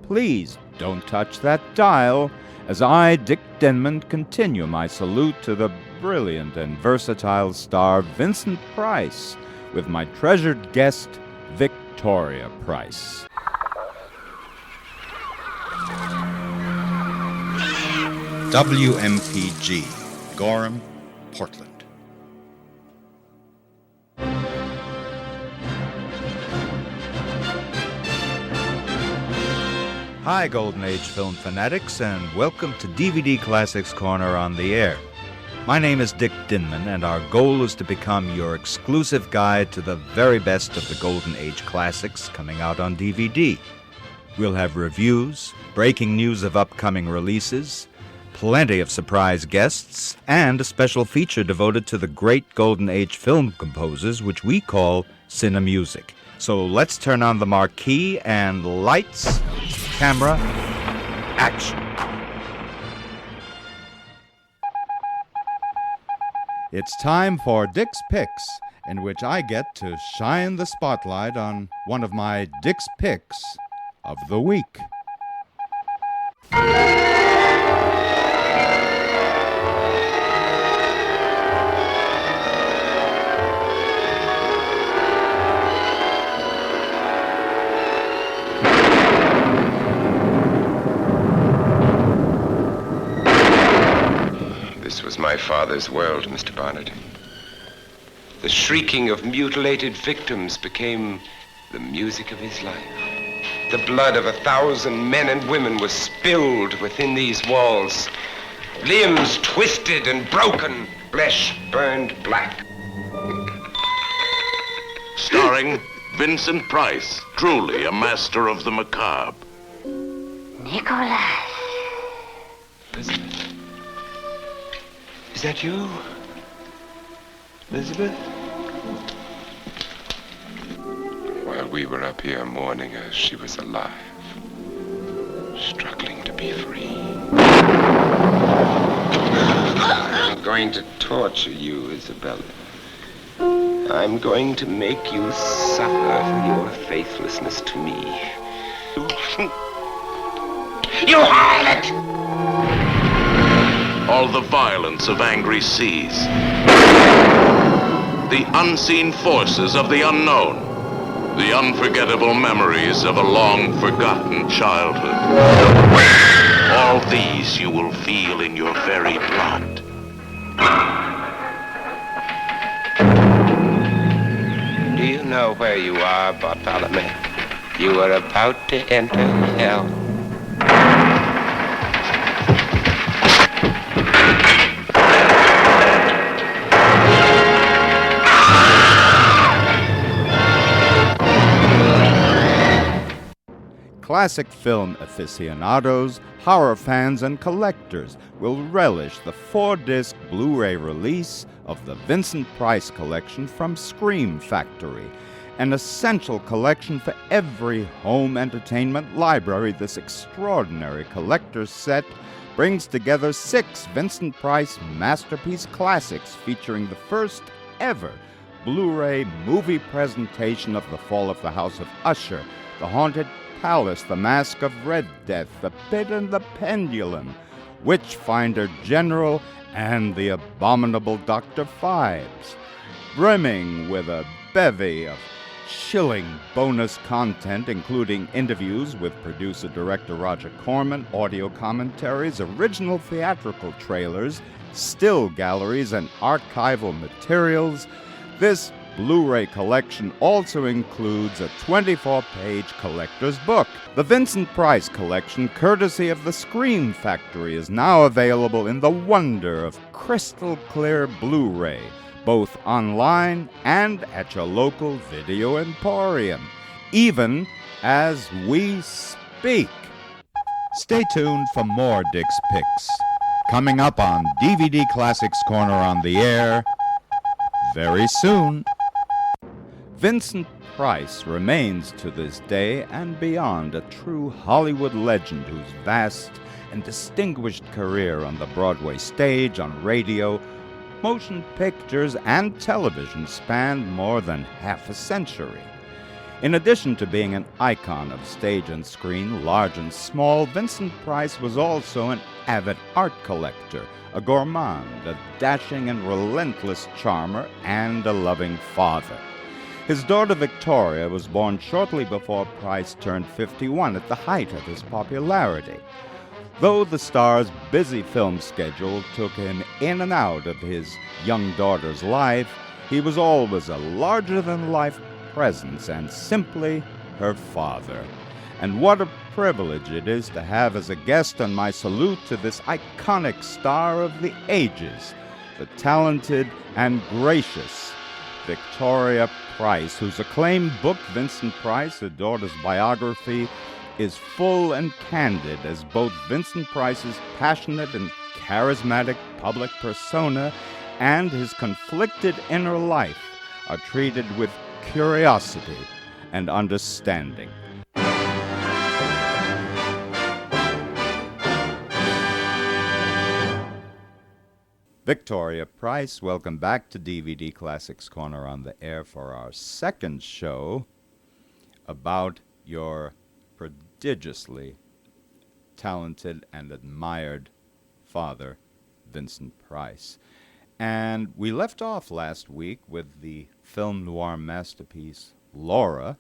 Please don't touch that dial as I, Dick Dinman, continue my salute to the brilliant and versatile star Vincent Price with my treasured guest, Victoria Price. WMPG, Gorham, Portland. Hi, Golden Age film fanatics, and welcome to DVD Classics Corner on the Air. My name is Dick Dinman, and our goal is to become your exclusive guide to the very best of the Golden Age classics coming out on DVD. We'll have reviews, breaking news of upcoming releases, plenty of surprise guests, and a special feature devoted to the great Golden Age film composers, which we call Cinemusic. So let's turn on the marquee and lights, camera, action. It's time for Dick's Picks, in which I get to shine the spotlight on one of my Dick's Picks of the week. This was my father's world, Mr. Barnett. The shrieking of mutilated victims became the music of his life. The blood of 1,000 men and women was spilled within these walls. Limbs twisted and broken, flesh burned black. Starring Vincent Price, truly a master of the macabre. Nicholas. Elizabeth? Is that you? Elizabeth? While we were up here mourning her, she was alive, struggling to be free. I'm going to torture you, Isabella. I'm going to make you suffer for your faithlessness to me. You harlot! All the violence of angry seas. The unseen forces of the unknown. The unforgettable memories of a long-forgotten childhood. All these you will feel in your very blood. Do you know where you are, Bartholomew? You are about to enter hell. Classic film aficionados, horror fans, and collectors will relish the 4-disc Blu-ray release of the Vincent Price Collection from Scream Factory, an essential collection for every home entertainment library. This extraordinary collector's set brings together 6 Vincent Price masterpiece classics featuring the first ever Blu-ray movie presentation of The Fall of the House of Usher, The Haunted Palace, The Mask of Red Death, The Pit and the Pendulum, Witchfinder General, and The Abominable Dr. Phibes, brimming with a bevy of chilling bonus content, including interviews with producer-director Roger Corman, audio commentaries, original theatrical trailers, still galleries, and archival materials. This Blu-ray collection also includes a 24-page collector's book. The Vincent Price Collection, courtesy of the Scream Factory, is now available in the wonder of crystal-clear Blu-ray, both online and at your local video emporium, even as we speak. Stay tuned for more Dick's Picks, coming up on DVD Classics Corner on the Air very soon. Vincent Price remains to this day and beyond a true Hollywood legend whose vast and distinguished career on the Broadway stage, on radio, motion pictures, and television spanned more than half a century. In addition to being an icon of stage and screen, large and small, Vincent Price was also an avid art collector, a gourmand, a dashing and relentless charmer, and a loving father. His daughter Victoria was born shortly before Price turned 51 at the height of his popularity. Though the star's busy film schedule took him in and out of his young daughter's life, he was always a larger-than-life presence and simply her father. And what a privilege it is to have as a guest on my salute to this iconic star of the ages, the talented and gracious Victoria Price, whose acclaimed book, Vincent Price, Her Daughter's Biography, is full and candid as both Vincent Price's passionate and charismatic public persona and his conflicted inner life are treated with curiosity and understanding. Victoria Price, welcome back to DVD Classics Corner on the air for our second show about your prodigiously talented and admired father, Vincent Price. And we left off last week with the film noir masterpiece, Laura,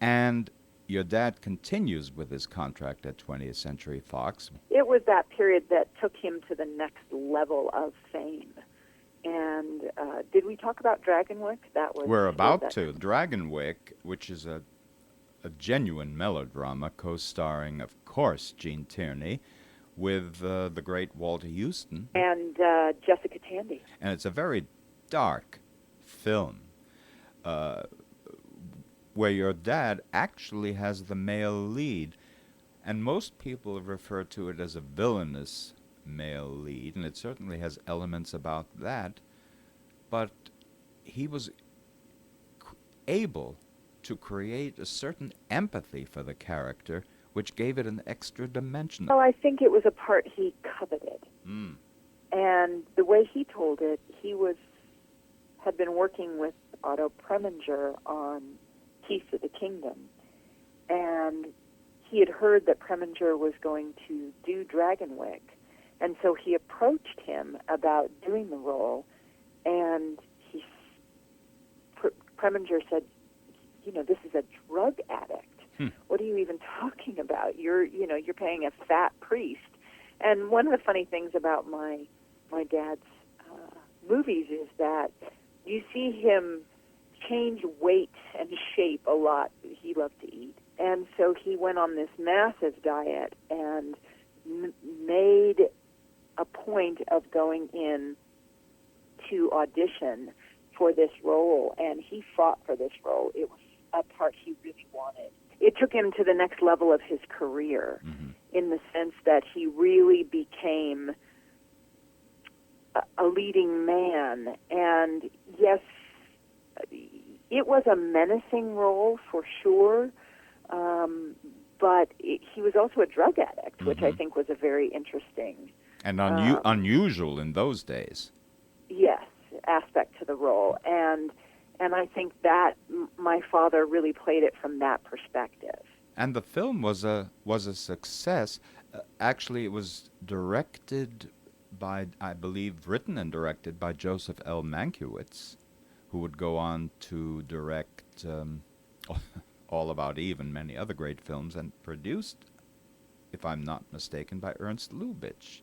and your dad continues with his contract at 20th Century Fox. It was that period that took him to the next level of fame. And did we talk about Dragonwick? We're about to. Dragonwick, which is a genuine melodrama, co-starring, of course, Gene Tierney, with the great Walter Huston. And Jessica Tandy. And it's a very dark film, where your dad actually has the male lead. And most people refer to it as a villainous male lead, and it certainly has elements about that. But he was able to create a certain empathy for the character, which gave it an extra dimension. Well, I think it was a part he coveted. And the way he told it, he had been working with Otto Preminger on Keys to the Kingdom. And he had heard that Preminger was going to do Dragonwick. And so he approached him about doing the role. And Preminger said, this is a drug addict. What are you even talking about? You're paying a fat priest. And one of the funny things about my dad's movies is that you see him change weight and shape a lot. He loved to eat. And so he went on this massive diet and made a point of going in to audition for this role. And he fought for this role. It was a part he really wanted. It took him to the next level of his career, in the sense that he really became a leading man. And yes, it was a menacing role for sure, but he was also a drug addict, which I think was a very interesting and unusual in those days. Yes, aspect to the role. And I think that my father really played it from that perspective. And the film was a success. Actually, it was directed by, I believe, written and directed by Joseph L. Mankiewicz, who would go on to direct All About Eve and many other great films, and produced, if I'm not mistaken, by Ernst Lubitsch.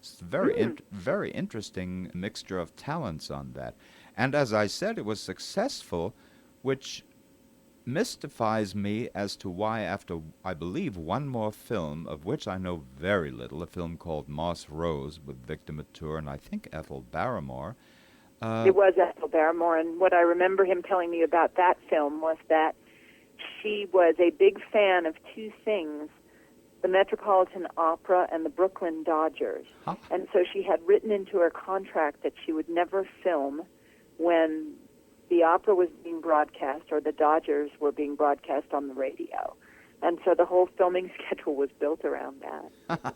It's a very interesting mixture of talents on that. And as I said, it was successful, which mystifies me as to why, after, I believe, one more film, of which I know very little, a film called Moss Rose with Victor Mature and I think Ethel Barrymore. It was Ethel Barrymore, and what I remember him telling me about that film was that she was a big fan of two things: the Metropolitan Opera and the Brooklyn Dodgers. And so she had written into her contract that she would never film when the opera was being broadcast or the Dodgers were being broadcast on the radio. And so the whole filming schedule was built around that.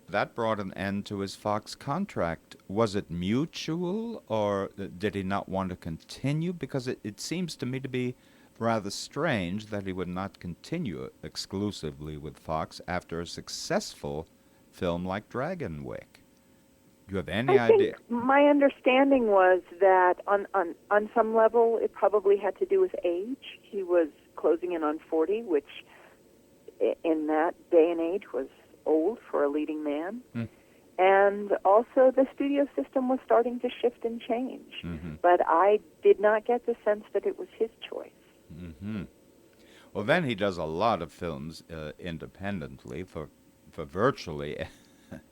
That brought an end to his Fox contract. Was it mutual, or did he not want to continue? Because it seems to me to be Rather strange that he would not continue exclusively with Fox after a successful film like Wick. Do you have any idea? My understanding was that on some level it probably had to do with age. He was closing in on 40, which in that day and age was old for a leading man. And also the studio system was starting to shift and change. But I did not get the sense that it was his choice. Well, then he does a lot of films independently for virtually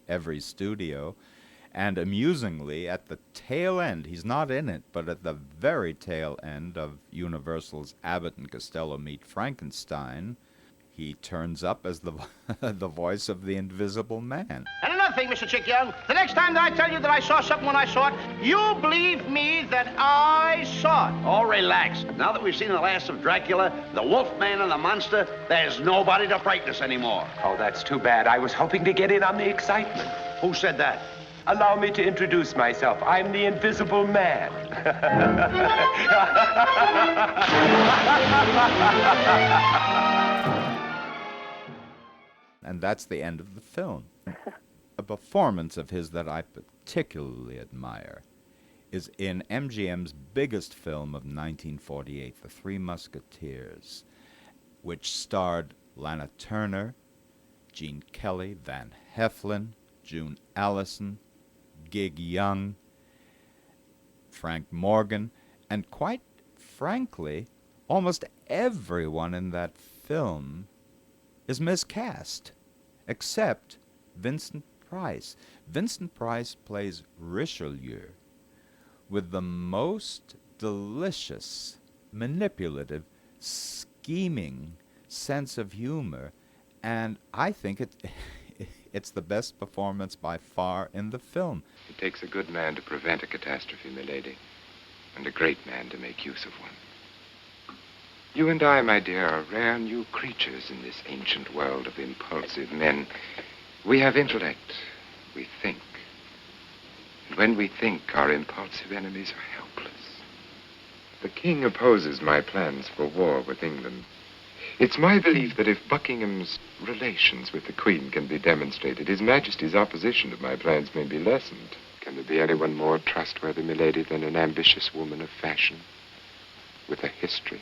every studio. And amusingly, at the tail end, he's not in it, but at the very tail end of Universal's Abbott and Costello Meet Frankenstein, he turns up as the the voice of the Invisible Man. And another thing, Mr. Chick Young, the next time that I tell you that I saw something when I saw it, you believe me that I saw it. Oh, relax. Now that we've seen the last of Dracula, the Wolfman and the monster, there's nobody to frighten us anymore. Oh, that's too bad. I was hoping to get in on the excitement. Who said that? Allow me to introduce myself. I'm the Invisible Man. And that's the end of the film. A performance of his that I particularly admire is in MGM's biggest film of 1948, The Three Musketeers, which starred Lana Turner, Gene Kelly, Van Heflin, June Allison, Gig Young, Frank Morgan, and quite frankly, almost everyone in that film is miscast, except Vincent Price. Vincent Price plays Richelieu with the most delicious, manipulative, scheming sense of humor, and I think it's the best performance by far in the film. It takes a good man to prevent a catastrophe, milady, and a great man to make use of one. You and I, my dear, are rare new creatures in this ancient world of impulsive men. We have intellect. We think. And when we think, our impulsive enemies are helpless. The king opposes my plans for war with England. It's my belief that if Buckingham's relations with the Queen can be demonstrated, His Majesty's opposition to my plans may be lessened. Can there be anyone more trustworthy, milady, than an ambitious woman of fashion with a history?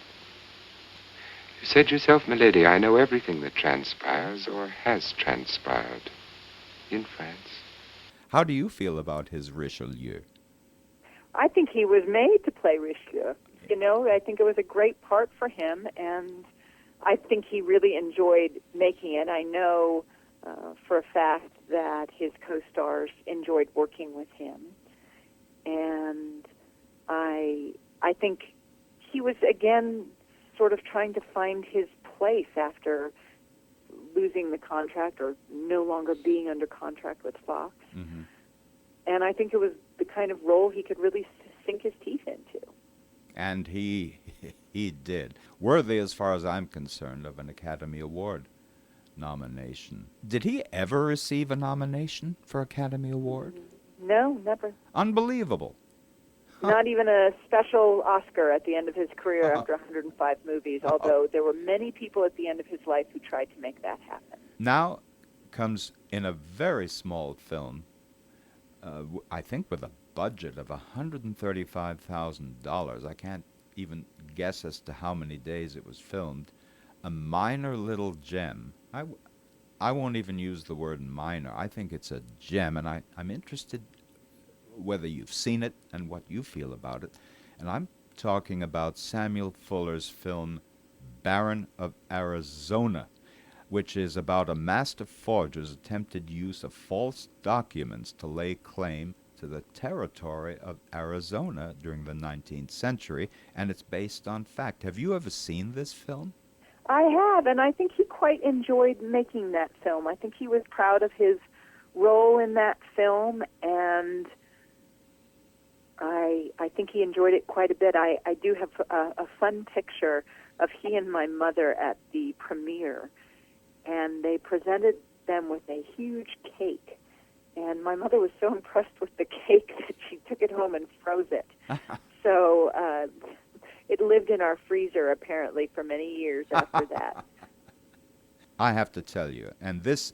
You said yourself, milady, I know everything that transpires or has transpired in France. How do you feel about his Richelieu? I think he was made to play Richelieu. You know, I think it was a great part for him, and I think he really enjoyed making it. I know for a fact that his co-stars enjoyed working with him, and I think he was, again, sort of trying to find his place after losing the contract or no longer being under contract with Fox. And I think it was the kind of role he could really sink his teeth into. And he did. Worthy, as far as I'm concerned, of an Academy Award nomination. Did he ever receive a nomination for Academy Award? No, never. Unbelievable. Not even a special Oscar at the end of his career after 105 movies, although there were many people at the end of his life who tried to make that happen. Now comes in a very small film, I think with a budget of $135,000. I can't even guess as to how many days it was filmed. A minor little gem. I won't even use the word minor. I think it's a gem, and I'm interested whether you've seen it and what you feel about it. And I'm talking about Samuel Fuller's film Baron of Arizona, which is about a master forger's attempted use of false documents to lay claim to the territory of Arizona during the 19th century, and it's based on fact. Have you ever seen this film? I have, and I think he quite enjoyed making that film. I think he was proud of his role in that film, and I think he enjoyed it quite a bit. I do have a fun picture of he and my mother at the premiere, and they presented them with a huge cake. And my mother was so impressed with the cake that she took it home and froze it. So, it lived in our freezer apparently for many years after that. I have to tell you, and this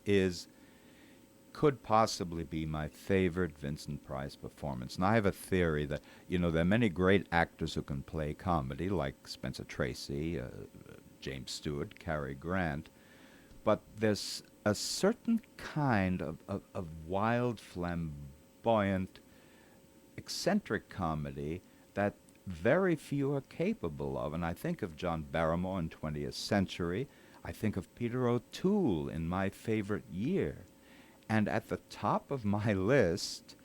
could possibly be my favorite Vincent Price performance. And I have a theory that, there are many great actors who can play comedy, like Spencer Tracy, James Stewart, Cary Grant, but there's a certain kind of wild, flamboyant, eccentric comedy that very few are capable of. And I think of John Barrymore in 20th Century. I think of Peter O'Toole in My Favorite Year. And at the top of my list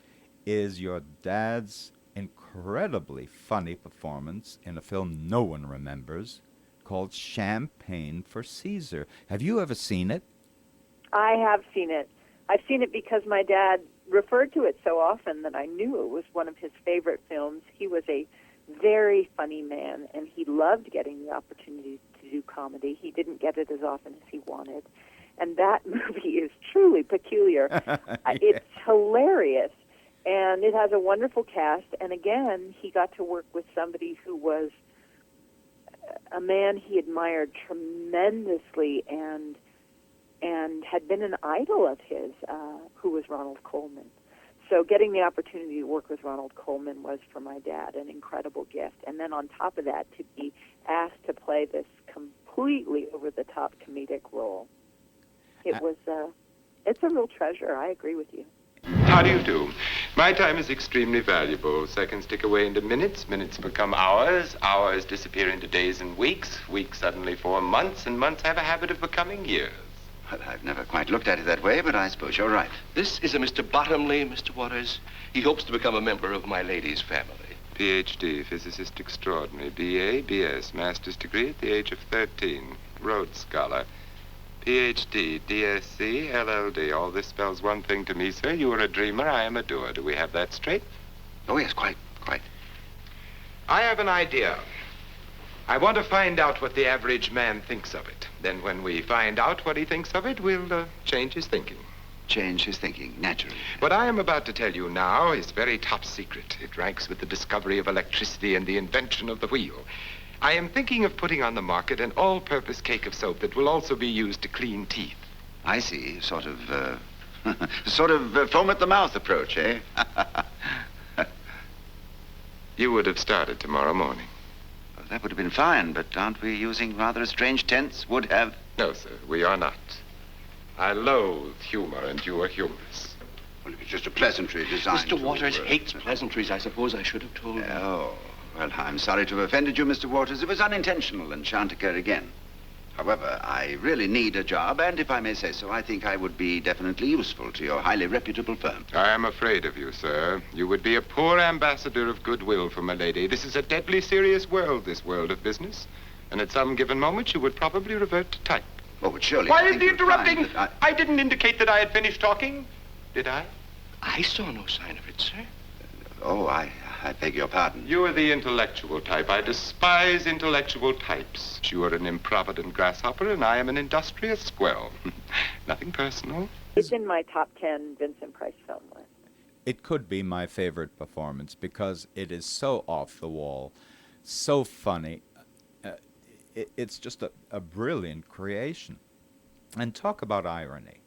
is your dad's incredibly funny performance in a film no one remembers called Champagne for Caesar. Have you ever seen it? I have seen it. I've seen it because my dad referred to it so often that I knew it was one of his favorite films. He was a very funny man, and he loved getting the opportunity to do comedy. He didn't get it as often as he wanted. And that movie is truly peculiar. It's hilarious, and it has a wonderful cast. And again, he got to work with somebody who was a man he admired tremendously and had been an idol of his, who was Ronald Colman. So getting the opportunity to work with Ronald Colman was, for my dad, an incredible gift. And then on top of that, to be asked to play this completely over-the-top comedic role. It's a real treasure. I agree with you. How do you do? My time is extremely valuable. Seconds tick away into minutes. Minutes become hours. Hours disappear into days and weeks. Weeks suddenly form months, and months have a habit of becoming years. Well, I've never quite looked at it that way, but I suppose you're right. This is a Mr. Bottomley, Mr. Waters. He hopes to become a member of my lady's family. Ph.D., physicist extraordinary. B.A., B.S., master's degree at the age of 13. Rhodes Scholar. Ph.D., D.Sc., LL.D. All this spells one thing to me, sir. You are a dreamer, I am a doer. Do we have that straight? Oh, yes, quite. I have an idea. I want to find out what the average man thinks of it. Then when we find out what he thinks of it, we'll change his thinking. Change his thinking, naturally. What I am about to tell you now is very top secret. It ranks with the discovery of electricity and the invention of the wheel. I am thinking of putting on the market an all-purpose cake of soap that will also be used to clean teeth. I see. Sort of foam at the mouth approach, eh? You would have started tomorrow morning. Well, that would have been fine, but aren't we using rather a strange tense? Would have? No, sir, we are not. I loathe humor, and you are humorous. Well, if it's just a pleasantry designed Mr. Waters hates pleasantries. I suppose I should have told him. Oh, well, I'm sorry to have offended you, Mr. Waters. It was unintentional and shan't occur again. However, I really need a job, and if I may say so, I think I would be definitely useful to your highly reputable firm. I am afraid of you, sir. You would be a poor ambassador of goodwill for my lady. This is a deadly serious world, this world of business. And at some given moment, you would probably revert to type. Oh, but surely... Why is he interrupting? I didn't indicate that I had finished talking, did I? I saw no sign of it, sir. Oh, I beg your pardon. You are the intellectual type. I despise intellectual types. You are an improvident grasshopper, and I am an industrious squirrel. Nothing personal. It's in my top 10 Vincent Price film list. It could be my favorite performance because it is so off the wall, so funny. It's just a brilliant creation. And talk about irony.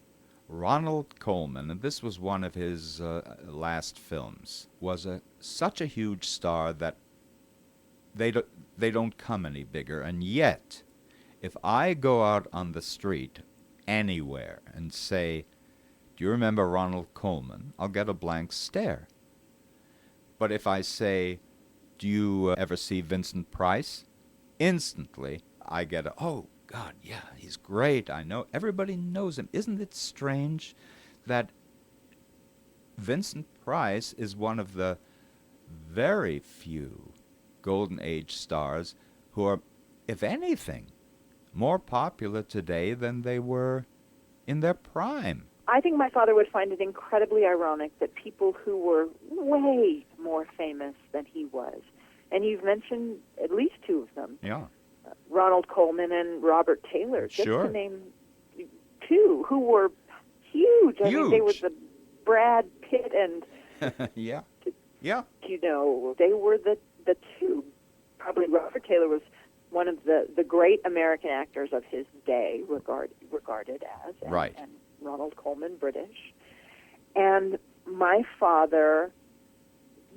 Ronald Colman, and this was one of his last films, was such a huge star that they don't come any bigger. And yet, if I go out on the street anywhere and say, "Do you remember Ronald Colman?" I'll get a blank stare. But if I say, "Do you ever see Vincent Price?" instantly I get a, "Oh, God, yeah, he's great. I know. Everybody knows him." Isn't it strange that Vincent Price is one of the very few Golden Age stars who are, if anything, more popular today than they were in their prime? I think my father would find it incredibly ironic that people who were way more famous than he was, and you've mentioned at least two of them. Yeah. Ronald Colman and Robert Taylor, just Sure. to name two, who were huge. I mean, they were the Brad Pitt and, Yeah. you know, they were the two probably Robert Taylor was one of the great American actors of his day, regarded as, Right. And Ronald Colman, British. And my father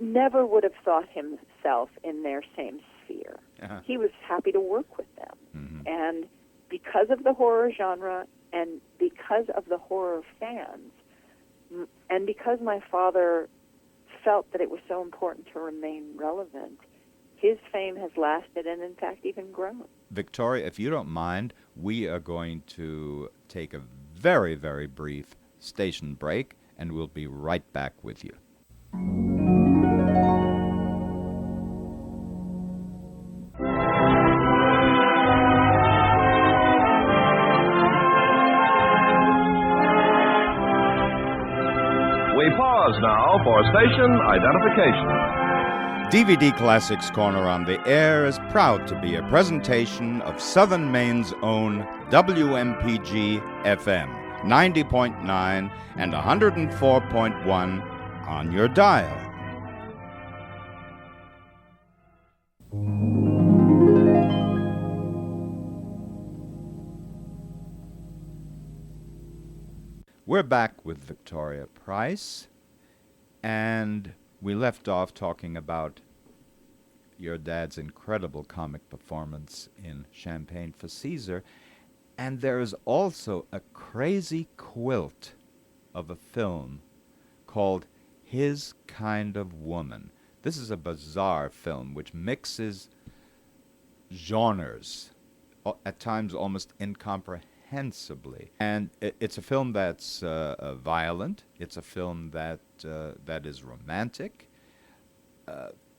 never would have thought himself in their same sphere. Uh-huh. He was happy to work with them. Mm-hmm. And because of the horror genre and because of the horror fans, and because my father felt that it was so important to remain relevant, his fame has lasted and, in fact, even grown. Victoria, if you don't mind, we are going to take a very, very brief station break, and we'll be right back with you. We pause now for station identification. DVD Classics Corner on the Air is proud to be a presentation of Southern Maine's own WMPG FM, 90.9 and 104.1 on your dial. We're back with Victoria Price, and we left off talking about your dad's incredible comic performance in Champagne for Caesar, and there is also a crazy quilt of a film called His Kind of Woman. This is a bizarre film which mixes genres, at times almost incomprehensibly. And it's a film that's violent. It's a film that is romantic.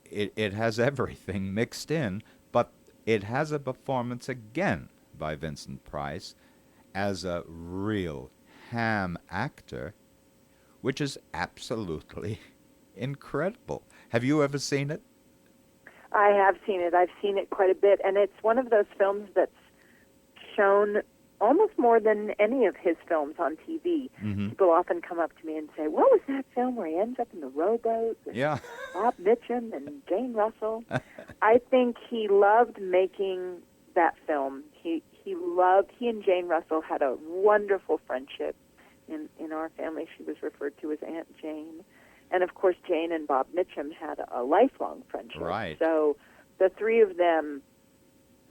It has everything mixed in, but it has a performance again by Vincent Price as a real ham actor, which is absolutely incredible. Have you ever seen it? I have seen it. I've seen it quite a bit, and it's one of those films that's shown almost more than any of his films on TV. Mm-hmm. People often come up to me and say, what was that film where he ends up in the rowboat with Bob Mitchum and Jane Russell? I think he loved making that film. He and Jane Russell had a wonderful friendship. In our family, she was referred to as Aunt Jane. And, of course, Jane and Bob Mitchum had a lifelong friendship. Right. So the three of them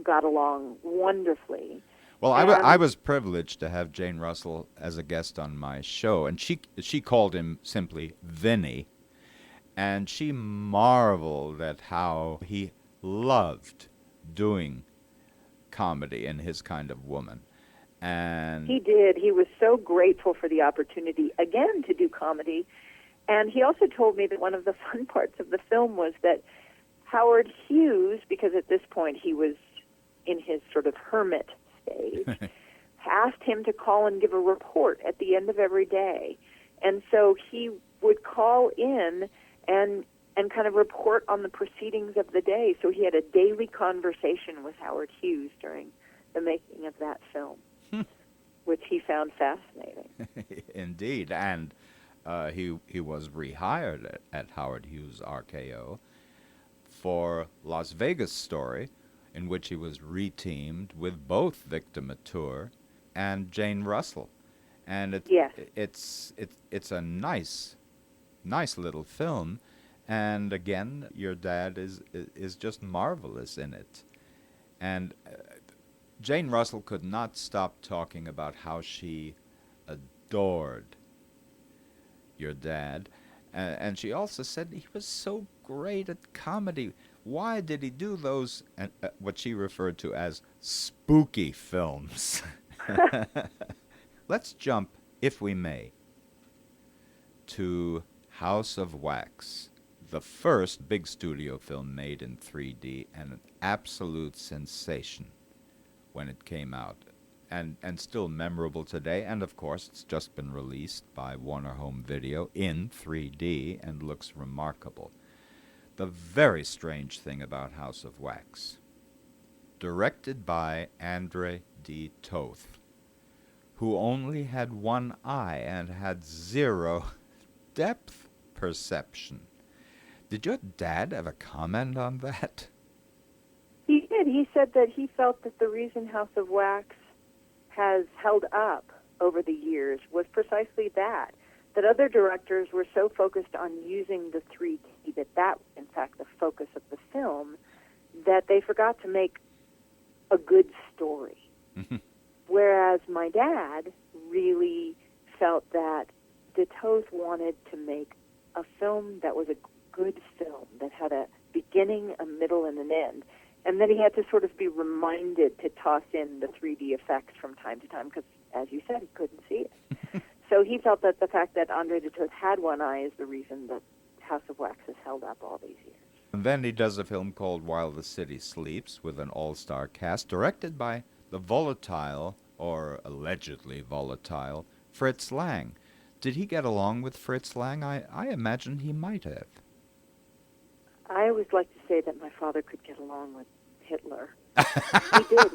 got along wonderfully. Well, I was privileged to have Jane Russell as a guest on my show, and she called him simply Vinny, and she marveled at how he loved doing comedy in His Kind of Woman. And he did. He was so grateful for the opportunity, again, to do comedy. And he also told me that one of the fun parts of the film was that Howard Hughes, because at this point he was in his sort of hermit stage, asked him to call and give a report at the end of every day. And so he would call in and kind of report on the proceedings of the day. So he had a daily conversation with Howard Hughes during the making of that film, which he found fascinating. Indeed, and he was rehired at Howard Hughes RKO for Las Vegas Story, in which he was reteamed with both Victor Mature and Jane Russell, and it's a nice little film, and again, your dad is just marvelous in it, and Jane Russell could not stop talking about how she adored your dad, and she also said he was so great at comedy. Why did he do those, what she referred to as spooky films? Let's jump, if we may, to House of Wax, the first big studio film made in 3D, and an absolute sensation when it came out, and still memorable today. And of course, it's just been released by Warner Home Video in 3D and looks remarkable. The very strange thing about House of Wax, directed by Andre D. Toth, who only had one eye and had zero depth perception. Did your dad ever comment on that? he said that he felt that the reason House of Wax has held up over the years was precisely that other directors were so focused on using the 3D that was, in fact, the focus of the film, that they forgot to make a good story. Whereas my dad really felt that de Toth wanted to make a film that was a good film, that had a beginning, a middle, and an end. And then he had to sort of be reminded to toss in the 3D effects from time to time because, as you said, he couldn't see it. So he felt that the fact that Andre de Toth had one eye is the reason that House of Wax has held up all these years. And then he does a film called While the City Sleeps with an all-star cast directed by the volatile, or allegedly volatile, Fritz Lang. Did he get along with Fritz Lang? I imagine he might have. I always like to say that my father could get along with Hitler. He did.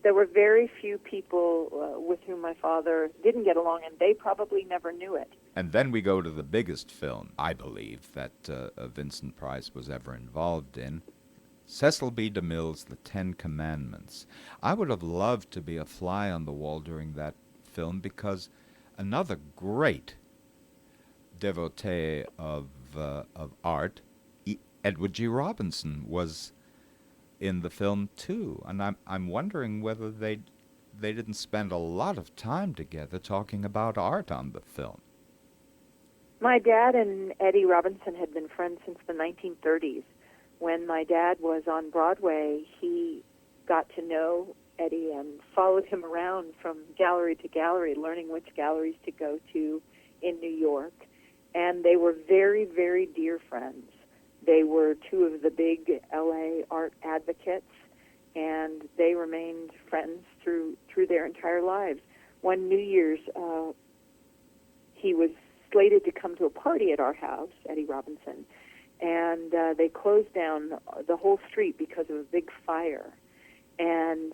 There were very few people with whom my father didn't get along, and they probably never knew it. And then we go to the biggest film, I believe, that Vincent Price was ever involved in, Cecil B. DeMille's The Ten Commandments. I would have loved to be a fly on the wall during that film because another great devotee of art, Edward G. Robinson, was in the film too, and I'm wondering whether they didn't spend a lot of time together talking about art on the film. My dad and Eddie Robinson had been friends since the 1930s. When my dad was on Broadway, he got to know Eddie and followed him around from gallery to gallery, learning which galleries to go to in New York. And they were very, very dear friends. They were two of the big L.A. art advocates, and they remained friends through their entire lives. One New Year's, he was slated to come to a party at our house, Eddie Robinson, and they closed down the whole street because of a big fire. And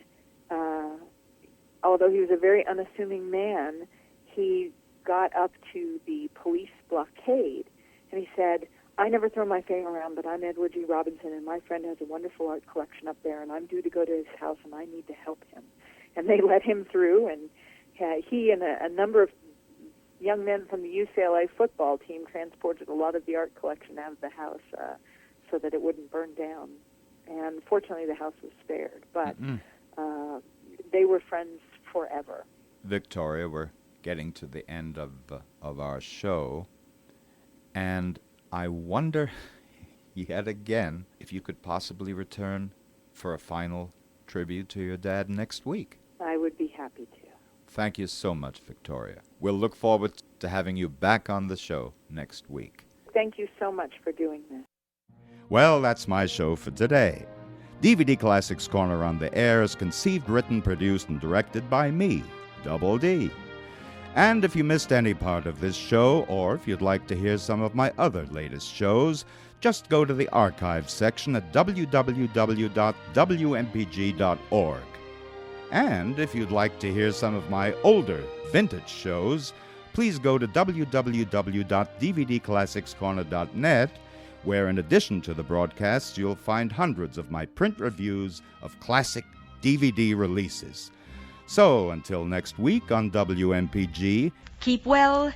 although he was a very unassuming man, he got up to the police blockade, and he said, "I never throw my fame around, but I'm Edward G. Robinson, and my friend has a wonderful art collection up there, and I'm due to go to his house, and I need to help him." And they let him through, and he and a number of young men from the UCLA football team transported a lot of the art collection out of the house so that it wouldn't burn down. And fortunately, the house was spared, but they were friends forever. Victoria, we're getting to the end of our show, and I wonder, yet again, if you could possibly return for a final tribute to your dad next week. I would be happy to. Thank you so much, Victoria. We'll look forward to having you back on the show next week. Thank you so much for doing this. Well, that's my show for today. DVD Classics Corner on the Air is conceived, written, produced, and directed by me, Double D. And if you missed any part of this show, or if you'd like to hear some of my other latest shows, just go to the archives section at www.wmpg.org. And if you'd like to hear some of my older vintage shows, please go to www.dvdclassicscorner.net, where in addition to the broadcasts, you'll find hundreds of my print reviews of classic DVD releases. So, until next week on WMPG, keep well,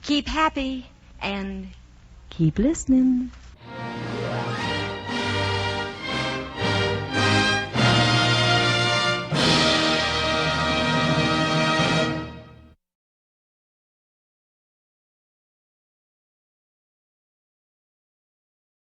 keep happy, and keep listening.